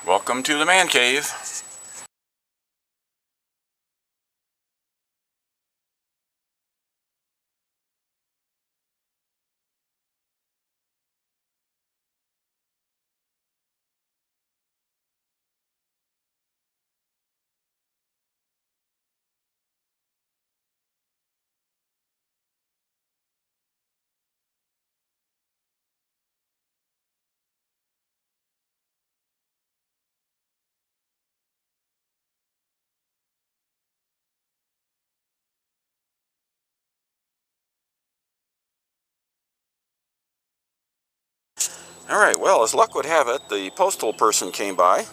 Welcome to the man cave. Alright, well, as luck would have it, the postal person came by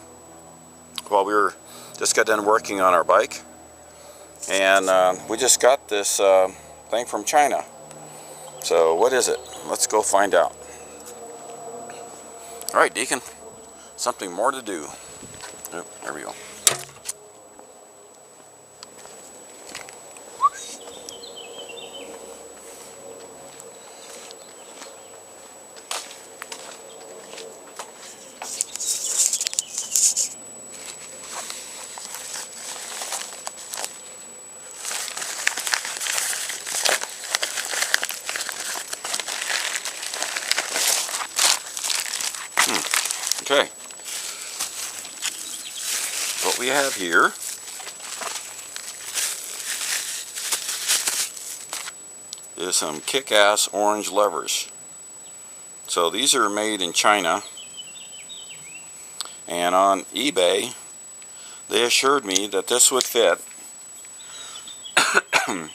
while we were just got done working on our bike, and we just got this thing from China. So what is it? Let's go find out. Alright, Deacon, something more to do. Oh, there we go. Okay, what we have here is some kick-ass orange levers. So these are made in China, and on eBay they assured me that this would fit on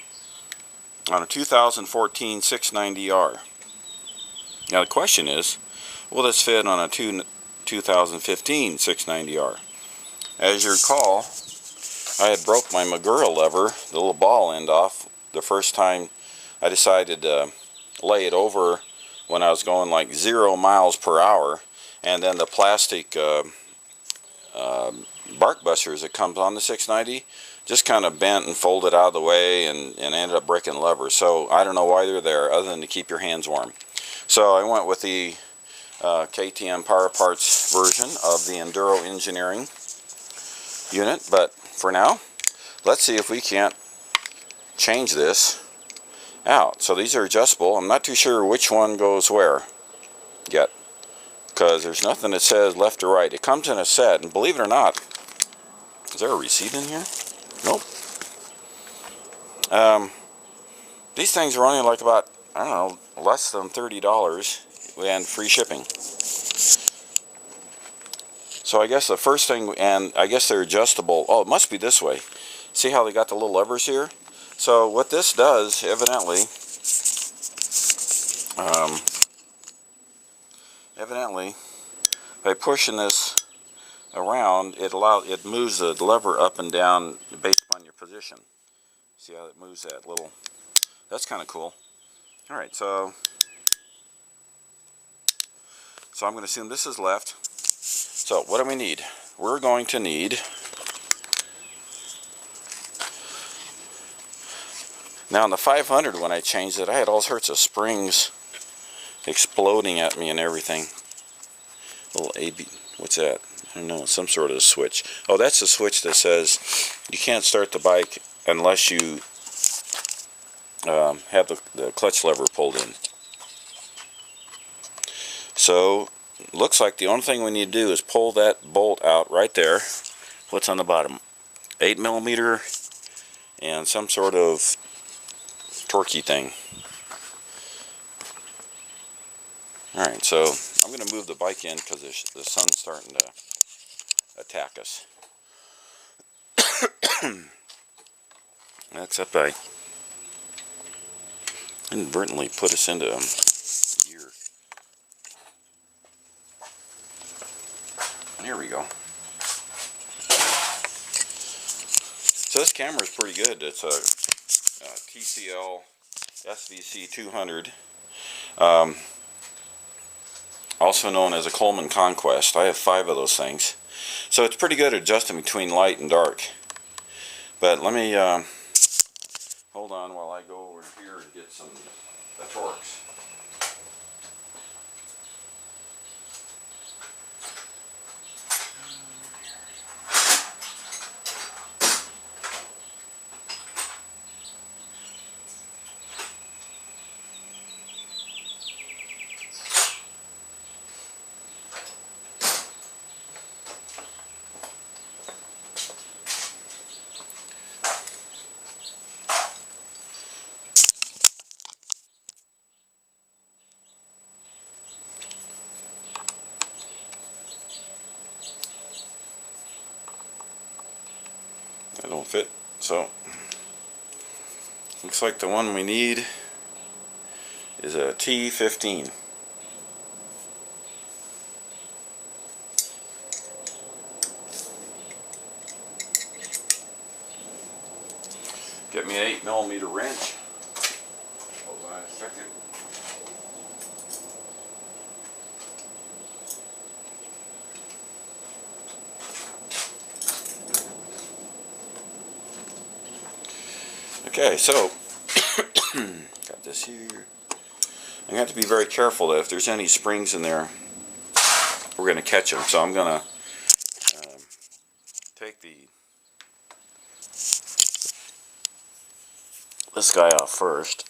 a 2014 690R. Now the question is, will this fit on a 2015 690R? As you recall, I had broke my Magura lever, the little ball end off, the first time I decided to lay it over when I was going like 0 miles per hour, and then the plastic bark busters that comes on the 690 just kind of bent and folded out of the way and ended up breaking the lever. So I don't know why they're there other than to keep your hands warm. So I went with the KTM Power Parts version of the Enduro engineering unit, but for now let's see if we can't change this out. So these are adjustable. I'm not too sure which one goes where yet, because there's nothing that says left or right. It comes in a set, and believe it or not, is there a receipt in here? Nope. These things are only like about, I don't know, less than $30 and free shipping. So I guess the first thing, and I guess they're adjustable. Oh, it must be this way. See how they got the little levers here? So what this does, evidently, by pushing this around, it moves the lever up and down based upon your position. See how it moves that little? That's kind of cool. All right, so I'm going to assume this is left. So what do we need? We're going to need, now on the 500 when I changed it, I had all sorts of springs exploding at me and everything. Little AB, what's that? I don't know, some sort of switch. Oh, that's the switch that says you can't start the bike unless you have the clutch lever pulled in. So looks like the only thing we need to do is pull that bolt out right there. What's on the bottom? 8mm and some sort of torquey thing. Alright, so I'm going to move the bike in because the sun's starting to attack us. Except I inadvertently put us into gear. Here we go. So this camera is pretty good. It's a TCL SVC 200, also known as a Coleman Conquest. I have 5 of those things. So it's pretty good at adjusting between light and dark. But let me hold on while I go over here and get some torques. That don't fit. So looks like the one we need is a T15. Get me an 8mm wrench. Hold on a second. Okay, so got this here. I'm going to have to be very careful that if there's any springs in there, we're going to catch them. So I'm going to take this guy off first.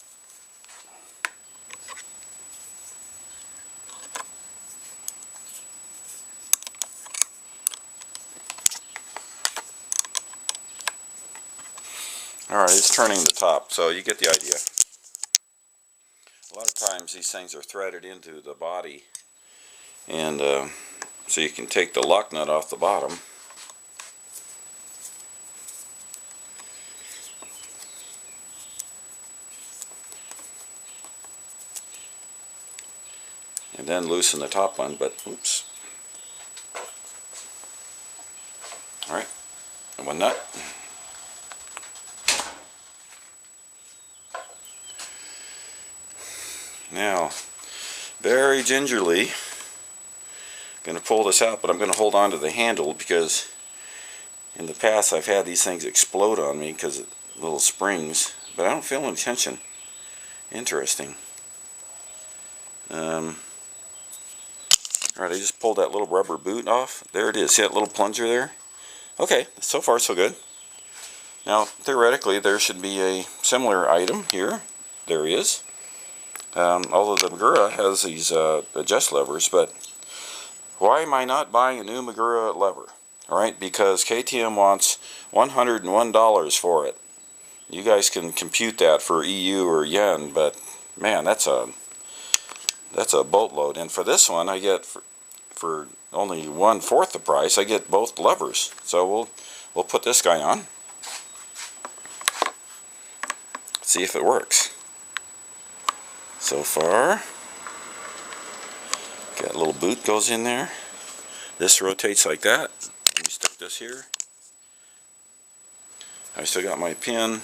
Alright, it's turning the top, so you get the idea. A lot of times these things are threaded into the body, and so you can take the lock nut off the bottom. And then loosen the top one, but oops. Alright, and one nut. Now, very gingerly, going to pull this out, but I'm going to hold on to the handle because in the past I've had these things explode on me because of little springs, but I don't feel any tension. Interesting. Alright, I just pulled that little rubber boot off. There it is. See that little plunger there? Okay, so far so good. Now, theoretically, there should be a similar item here. There is. Although the Magura has these adjust levers, but why am I not buying a new Magura lever? Alright, because KTM wants $101 for it. You guys can compute that for EU or yen, but man, that's a boatload. And for this one, I get for only 1/4 the price. I get both levers. So we'll put this guy on. See if it works. So far, got a little boot goes in there. This rotates like that. Let me stick this here. I still got my pin.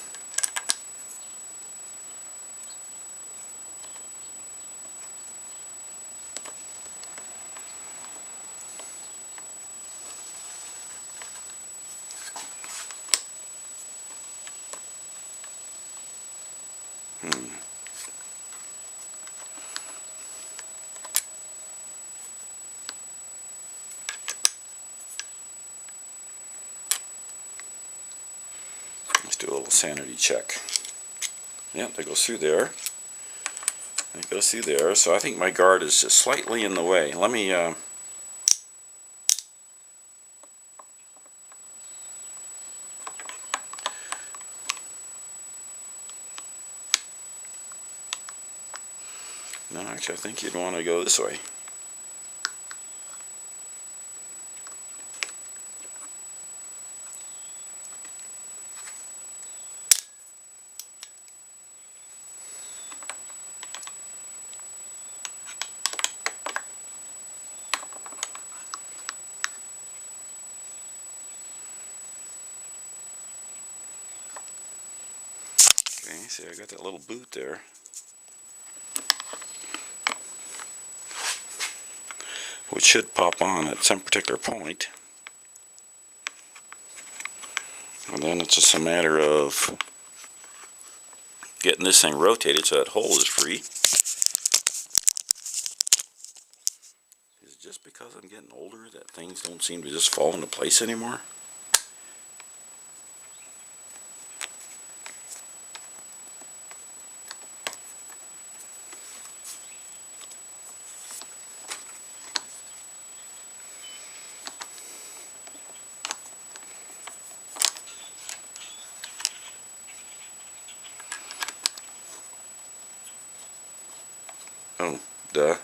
Let's do a little sanity check. Yep, that goes through there. It goes through there. So I think my guard is just slightly in the way. Let me no, actually I think you'd want to go this way. Okay, see I got that little boot there. Which should pop on at some particular point. And then it's just a matter of getting this thing rotated so that hole is free. Is it just because I'm getting older that things don't seem to just fall into place anymore? Oh, duh.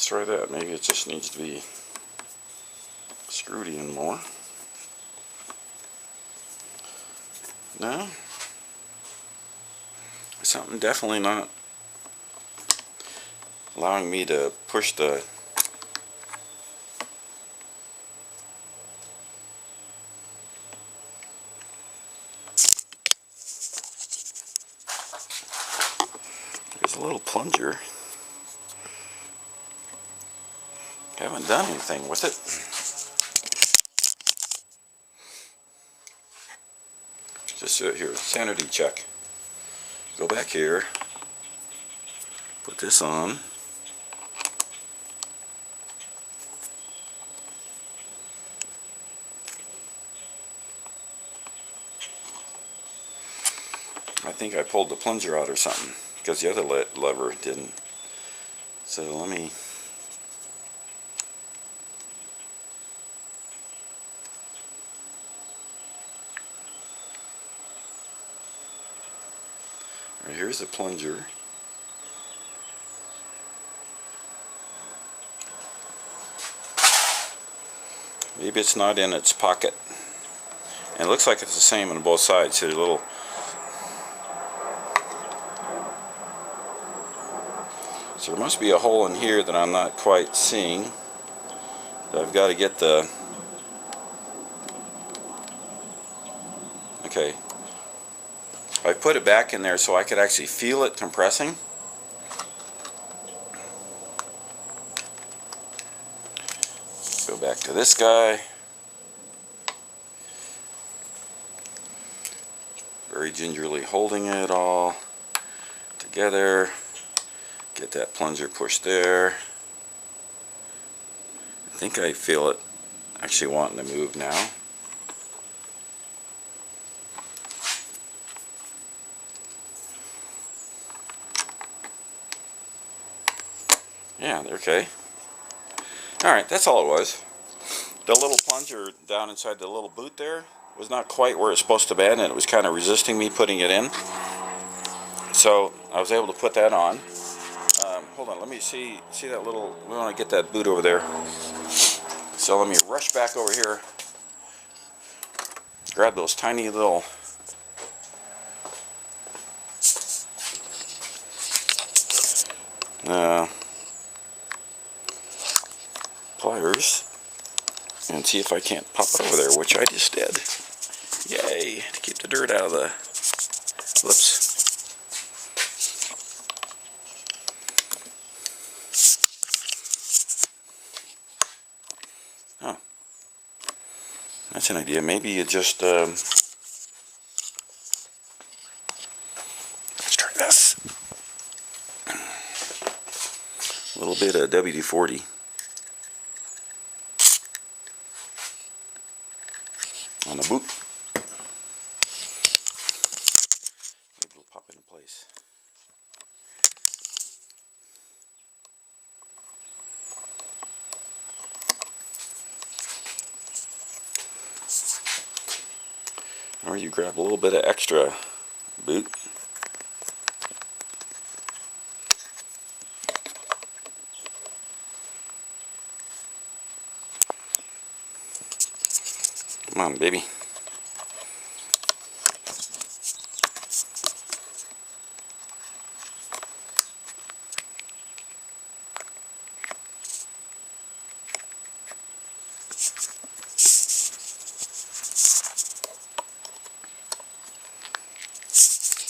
Let's try that. Maybe it just needs to be screwed in more. No? Something definitely not allowing me to push the there's a little plunger. Haven't done anything with it. Just here, sanity check. Go back here, put this on. I think I pulled the plunger out or something, because the other lever didn't. So let me... Alright, here's the plunger. Maybe it's not in its pocket. And it looks like it's the same on both sides. So little... So there must be a hole in here that I'm not quite seeing. I've got to get the... Okay. I put it back in there so I could actually feel it compressing. Go back to this guy. Very gingerly holding it all together. Get that plunger pushed there. I think I feel it actually wanting to move now. Yeah, okay. Alright, that's all it was. The little plunger down inside the little boot there was not quite where it's supposed to be, and it was kind of resisting me putting it in. So I was able to put that on. Hold on, let me see that little... We want to get that boot over there. So let me rush back over here. Grab those tiny little... pliers and see if I can't pop it over there, which I just did. Yay! To keep the dirt out of the... Whoops. Oh. That's an idea. Maybe you just... Let's try this. A little bit of WD-40. On the boot. Maybe it'll pop into place. Or you grab a little bit of extra boot. Come on, baby.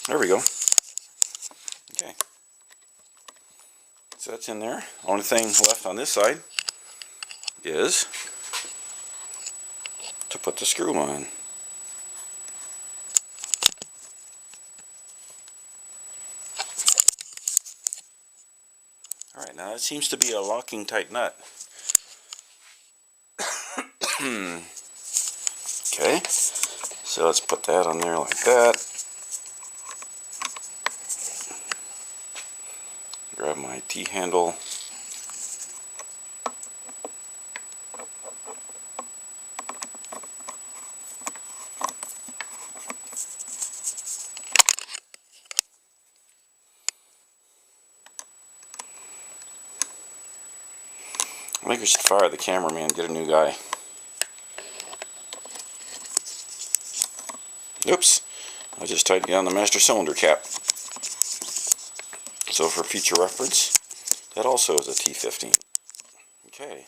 There we go. Okay. So that's in there. Only thing left on this side is to put the screw on. Alright, now that seems to be a locking type nut. Okay, so let's put that on there like that. Grab my T-handle. I think we should fire the cameraman and get a new guy. Oops, I just tightened down the master cylinder cap. So for future reference, that also is a T15. Okay.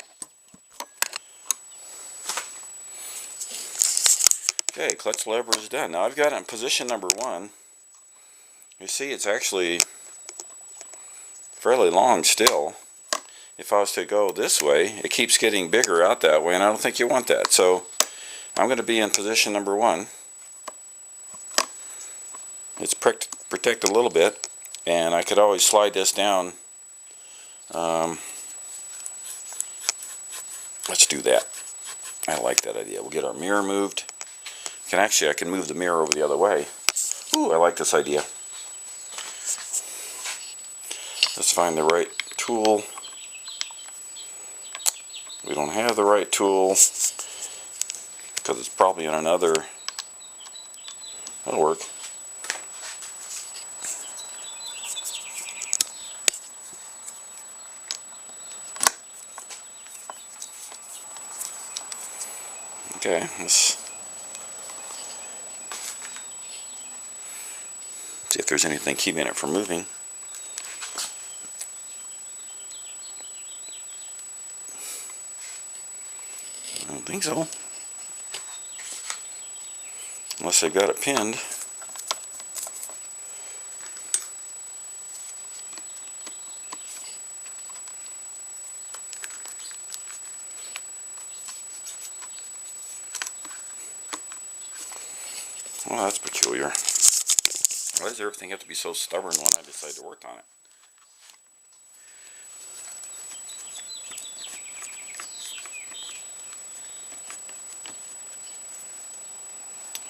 Okay, clutch lever is done. Now I've got it in position number 1. You see it's actually fairly long still. If I was to go this way, it keeps getting bigger out that way, and I don't think you want that. So I'm going to be in position number 1. It's protected a little bit, and I could always slide this down. Let's do that. I like that idea. We'll get our mirror moved. I can move the mirror over the other way. Ooh, I like this idea. Let's find the right tool. We don't have the right tool because it's probably on another. That'll work. Okay, let's see if there's anything keeping it from moving. I don't think so. Unless they've got it pinned. Well, that's peculiar. Why does everything have to be so stubborn when I decide to work on it?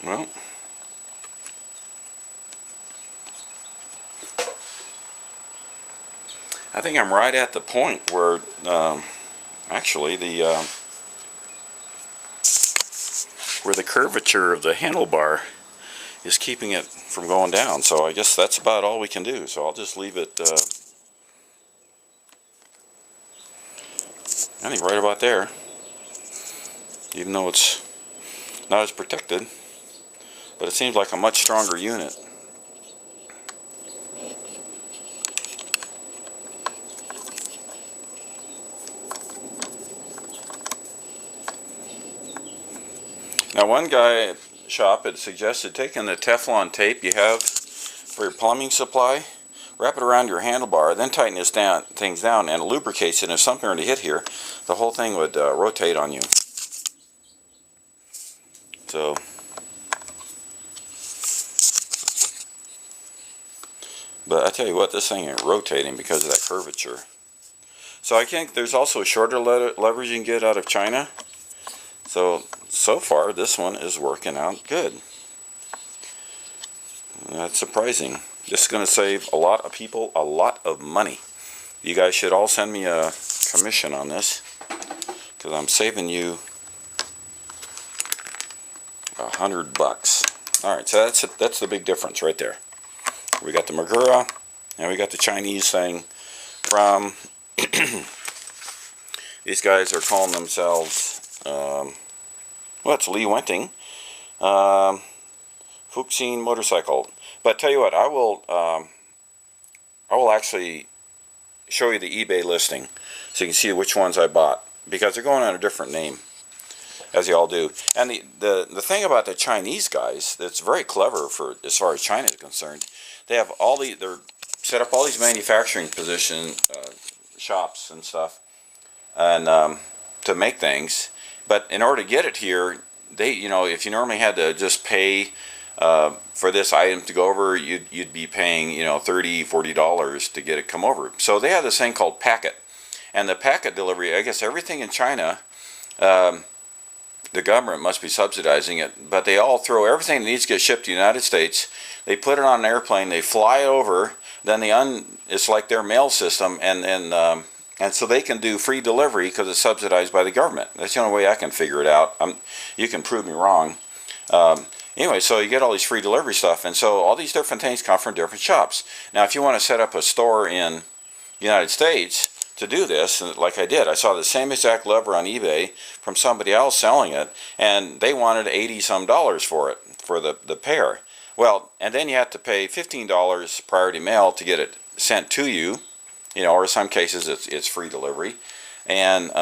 Well, I think I'm right at the point where actually where the curvature of the handlebar is keeping it from going down. So I guess that's about all we can do. So I'll just leave it, I think right about there. Even though it's not as protected, but it seems like a much stronger unit. Now one guy at the shop had suggested taking the Teflon tape you have for your plumbing supply, wrap it around your handlebar, then tighten this things down, and it lubricates it. And if something were to hit here, the whole thing would rotate on you. So, but I tell you what, this thing ain't rotating because of that curvature. So I think there's also shorter levers you can get out of China. So far this one is working out good. That's surprising. This is going to save a lot of people a lot of money. You guys should all send me a commission on this, because I'm saving you $100. Alright, so that's the big difference right there. We got the Magura and we got the Chinese thing from these guys are calling themselves well, it's Lee Wenting, Fuxin Motorcycle. But tell you what, I will actually show you the eBay listing so you can see which ones I bought, because they're going on a different name, as you all do. And the thing about the Chinese guys that's very clever for as far as China is concerned, they have they're set up all these manufacturing shops and stuff, and to make things. But in order to get it here, if you normally had to just pay for this item to go over, you'd be paying $30, $40 to get it come over. So they have this thing called packet, and the packet delivery, I guess everything in China, the government must be subsidizing it, but they all throw everything that needs to get shipped to the United States. They put it on an airplane, they fly it over, then it's like their mail system, and so they can do free delivery because it's subsidized by the government. That's the only way I can figure it out. You can prove me wrong. Anyway, so you get all these free delivery stuff, and so all these different things come from different shops. Now, if you want to set up a store in the United States, to do this, and like I did. I saw the same exact lever on eBay from somebody else selling it, and they wanted $80 some for it, for the pair. Well, and then you have to pay $15 priority mail to get it sent to you, or in some cases it's free delivery. And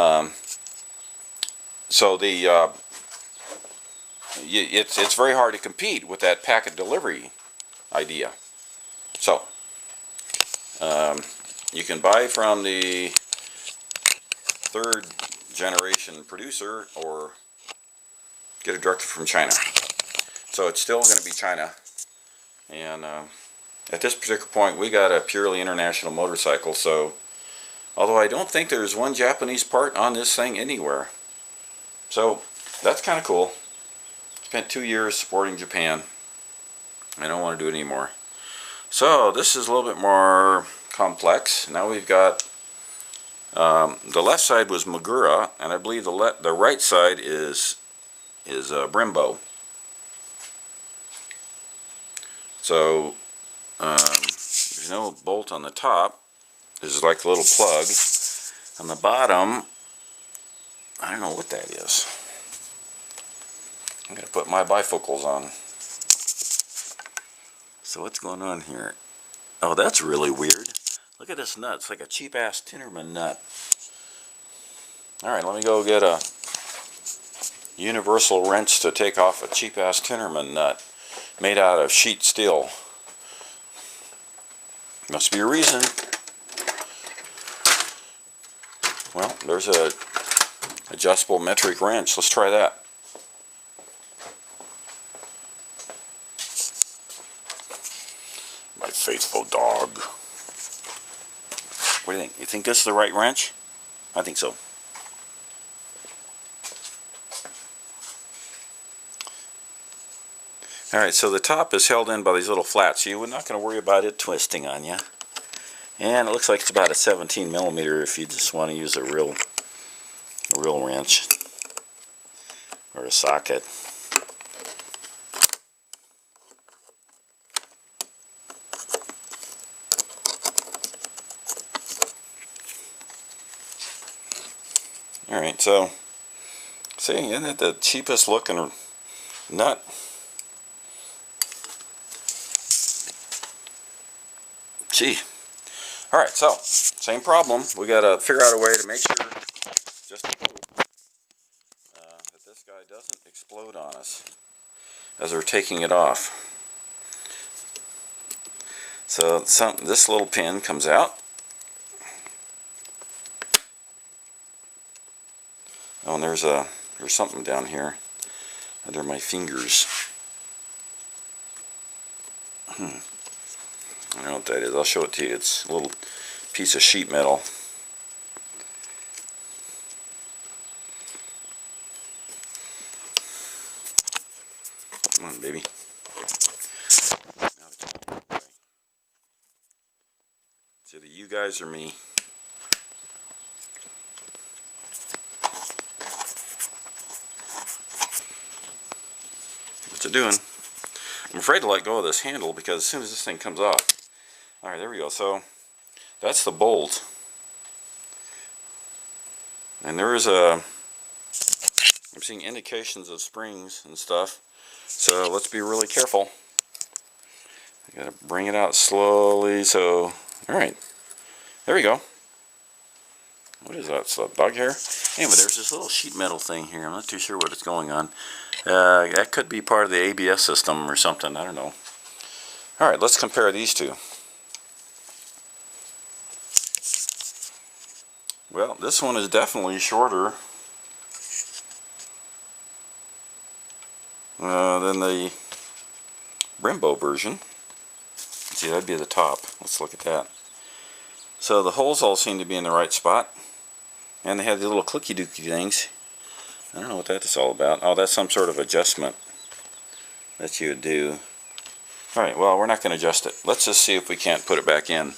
so it's very hard to compete with that packet delivery idea. So you can buy from the third generation producer or get it directly from China. So it's still going to be China, and at this particular point we got a purely international motorcycle. So although I don't think there's one Japanese part on this thing anywhere, so that's kind of cool. Spent 2 years supporting Japan. I don't want to do it anymore. So this is a little bit more complex. Now we've got the left side was Magura, and I believe the right side is Brembo. So there's no bolt on the top. This is like a little plug. On the bottom, I don't know what that is. I'm going to put my bifocals on. So what's going on here? Oh, that's really weird. Look at this nut. It's like a cheap-ass Tinnerman nut. Alright, let me go get a universal wrench to take off a cheap-ass Tinnerman nut made out of sheet steel. Must be a reason. Well, there's a adjustable metric wrench. Let's try that. My faithful dog. What do you think? You think this is the right wrench? I think so. Alright, so the top is held in by these little flats, so you're not going to worry about it twisting on you. And it looks like it's about a 17 millimeter if you just want to use a real wrench or a socket. Alright, so see, isn't it the cheapest looking nut? Gee. Alright, so same problem. We got to figure out a way to make sure, just to hope, that this guy doesn't explode on us as we're taking it off. So this little pin comes out. Oh, and there's something down here under my fingers. I don't know what that is. I'll show it to you. It's a little piece of sheet metal. Come on, baby. It's either you guys or me. What's it doing? I'm afraid to let go of this handle because as soon as this thing comes off. Alright, there we go. So that's the bolt. And there is I'm seeing indications of springs and stuff. So let's be really careful. I gotta bring it out slowly. So, alright. There we go. What is that? It's a bug hair? Anyway, there's this little sheet metal thing here. I'm not too sure what is going on. That could be part of the ABS system or something. I don't know. Alright, let's compare these two. Well, this one is definitely shorter than the Brembo version. See, that'd be the top. Let's look at that. So the holes all seem to be in the right spot. And they have the little clicky dookie things. I don't know what that's all about. Oh, that's some sort of adjustment that you would do. Alright, well, we're not going to adjust it. Let's just see if we can't put it back in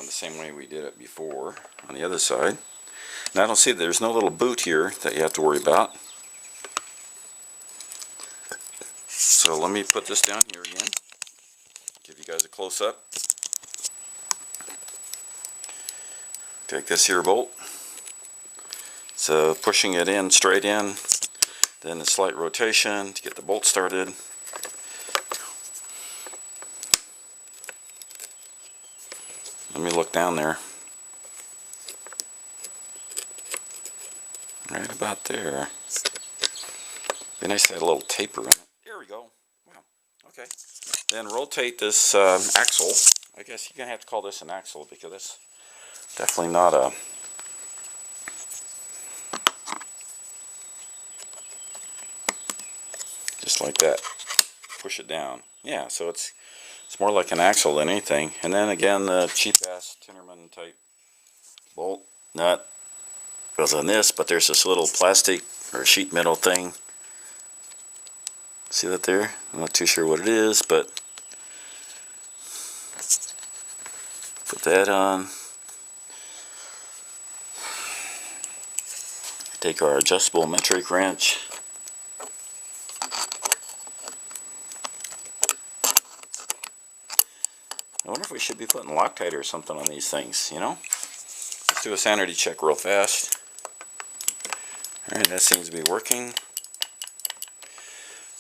the same way we did it before on the other side. Now I don't see that there's no little boot here that you have to worry about. So let me put this down here again. Give you guys a close-up. take this here bolt, so pushing it in straight in, then a slight rotation to get the bolt started. Let me look down there. Right about there. Be nice to have a little taper on it. There we go. Wow. Okay. Then rotate this axle. I guess you're going to have to call this an axle because it's definitely not a... Just like that. Push it down. Yeah, so it's more like an axle than anything. And then again, the cheap-ass Tinnerman type bolt nut goes on this, but there's this little plastic or sheet metal thing. See that there? I'm not too sure what it is, but put that on. Take our adjustable metric wrench. I wonder if we should be putting Loctite or something on these things, you know? Let's do a sanity check real fast. Alright, that seems to be working.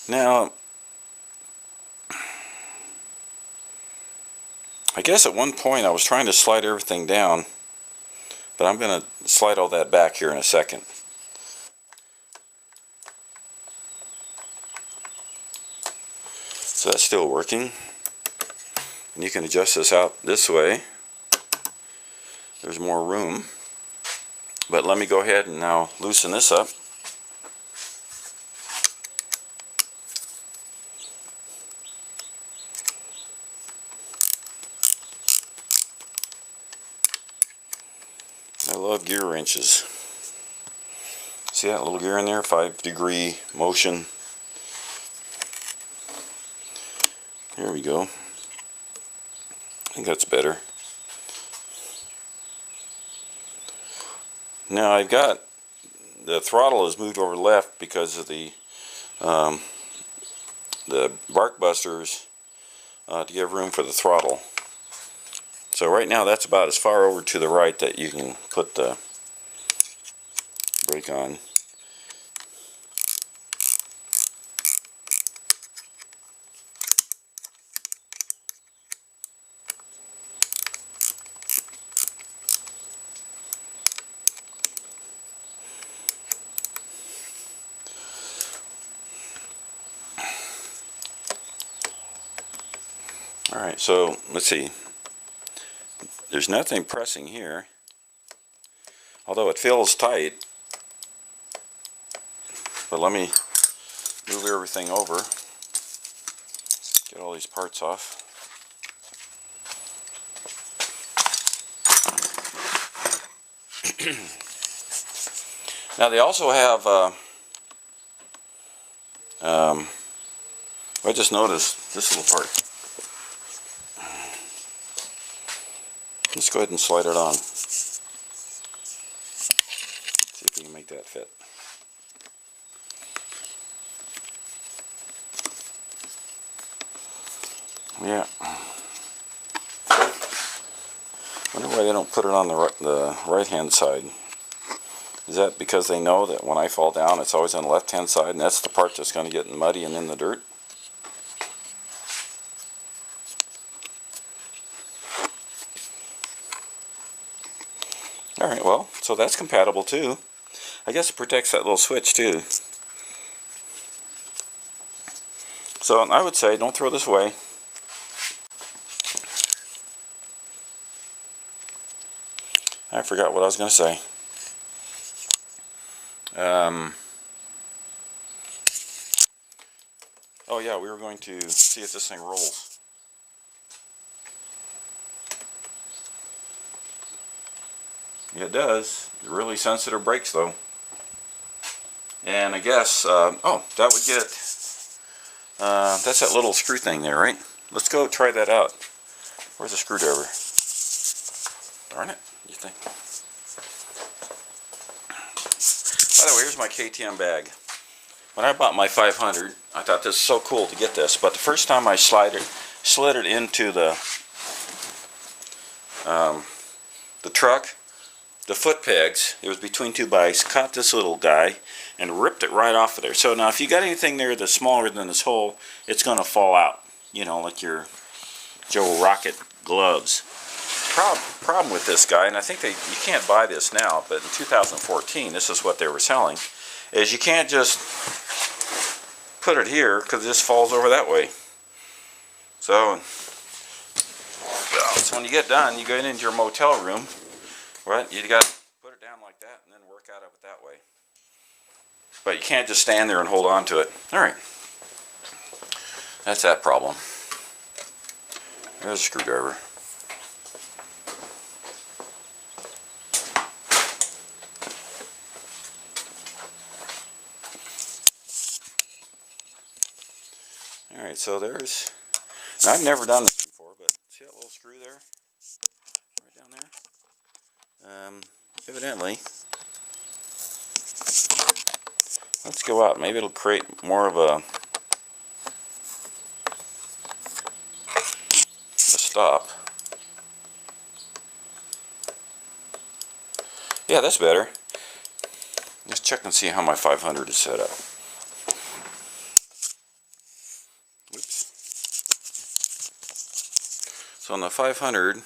Now, I guess at one point I was trying to slide everything down, but I'm going to slide all that back here in a second. So that's still working. And you can adjust this out this way. There's more room. But let me go ahead and now loosen this up. I love gear wrenches. See that little gear in there? 5-degree motion. There we go. I think that's better. Now I've got the throttle is moved over left because of the bark busters to give room for the throttle. So right now that's about as far over to the right that you can put the brake on. Alright, so let's see. There's nothing pressing here, although it feels tight. But let me move everything over, get all these parts off. Now they also have, I just noticed this little part. Let's go ahead and slide it on. See if we can make that fit. Yeah. Wonder why they don't put it on the right-hand side. Is that because they know that when I fall down, it's always on the left-hand side, and that's the part that's going to get muddy and in the dirt? Alright, well, so that's compatible too. I guess it protects that little switch too. So I would say don't throw this away. I forgot what I was going to say. Oh yeah, we were going to see if this thing rolls. It does. Really sensitive brakes though. And I guess, oh, that would get, that's that little screw thing there, right? Let's go try that out. Where's the screwdriver? Darn it, you think? By the way, here's my KTM bag. When I bought my 500, I thought this was so cool to get this, but the first time I slid it into the truck, the foot pegs. It was between two bikes. Caught this little guy and ripped it right off of there. So now if you got anything there that's smaller than this hole, it's going to fall out. You know, like your Joe Rocket gloves. Problem with this guy, and I think you can't buy this now, but in 2014 this is what they were selling, is you can't just put it here because it just falls over that way. So when you get done, you go into your motel room, right? You got to put it down like that and then work out of it that way. But you can't just stand there and hold on to it. Alright, that's that problem. There's a screwdriver. Alright, so there's, now I've never done this before, but see that little screw there? Right down there? Evidently, let's go out. Maybe it'll create more of a stop. Yeah, that's better. Let's check and see how my 500 is set up. So on the 500,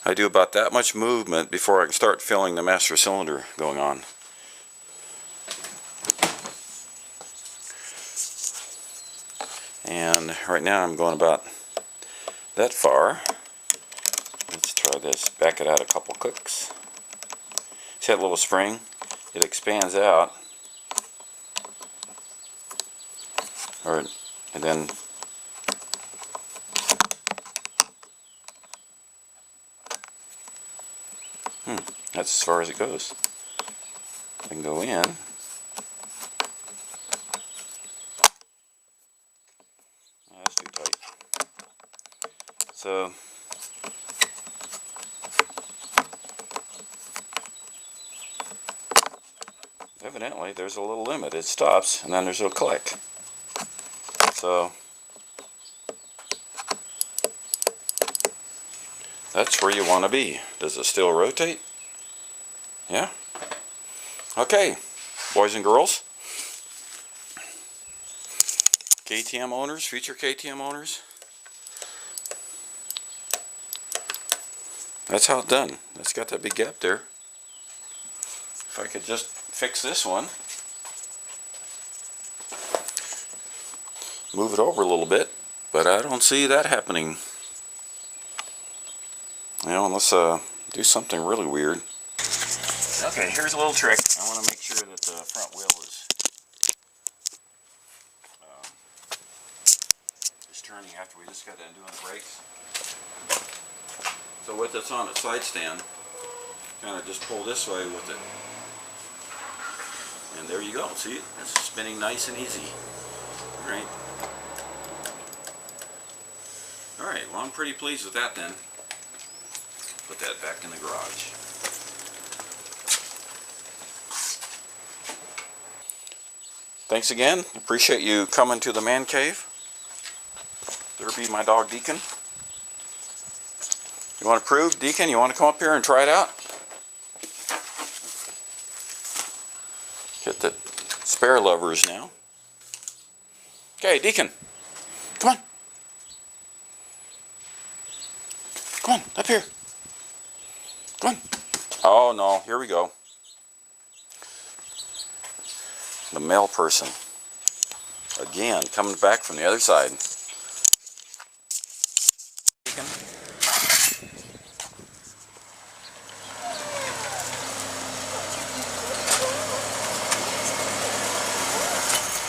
I do about that much movement before I can start feeling the master cylinder going on. And right now I'm going about that far. Let's try this. Back it out a couple clicks. See that little spring? It expands out. And then that's as far as it goes. I can go in. Oh, that's too tight. So evidently there's a little limit. It stops and then there's a click. So that's where you want to be. Does it still rotate? Yeah? Okay, boys and girls, KTM owners, future KTM owners, that's how it's done. That's got that big gap there. If I could just fix this one, move it over a little bit, but I don't see that happening. You know, unless do something really weird. Okay, here's a little trick. I want to make sure that the front wheel is turning after we just got done doing the brakes. So with this on a side stand, kind of just pull this way with it. And there you go. See, it's spinning nice and easy. Alright. Alright, well I'm pretty pleased with that then. Put that back in the garage. Thanks again. Appreciate you coming to the man cave. There be my dog Deacon. You want to prove, Deacon? You want to come up here and try it out? Hit the spare levers now. Okay, Deacon. Come on. Come on, up here. Come on. Oh no, here we go. The male person. Again, coming back from the other side.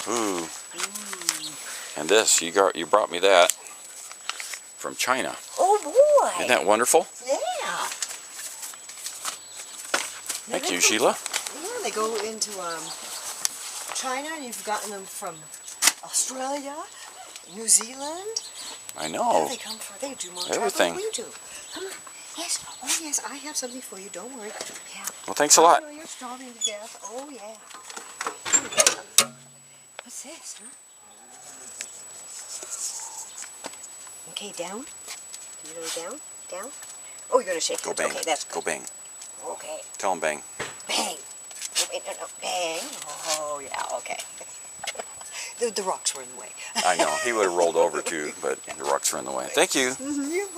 Ooh. And this, you brought me that from China. Oh boy! Isn't that wonderful? Yeah. Thank you, Sheila. Yeah, they go into China, and you've gotten them from Australia, New Zealand. I know. They come for, they do more everything. travel than we do. Come on. Yes. Oh yes, I have something for you. Don't worry. Yeah. Well, thanks a lot. I know you're starving to death. Oh yeah. What's this, huh? Okay, down. Do you go down? Down? Oh, you're gonna shake it. Go bang. Okay, that's good. Go bang. Okay. Tell him bang. Bang. Wait, no, bang. Oh, yeah, okay. The rocks were in the way. I know. He would have rolled over too, but the rocks were in the way. Thank you. You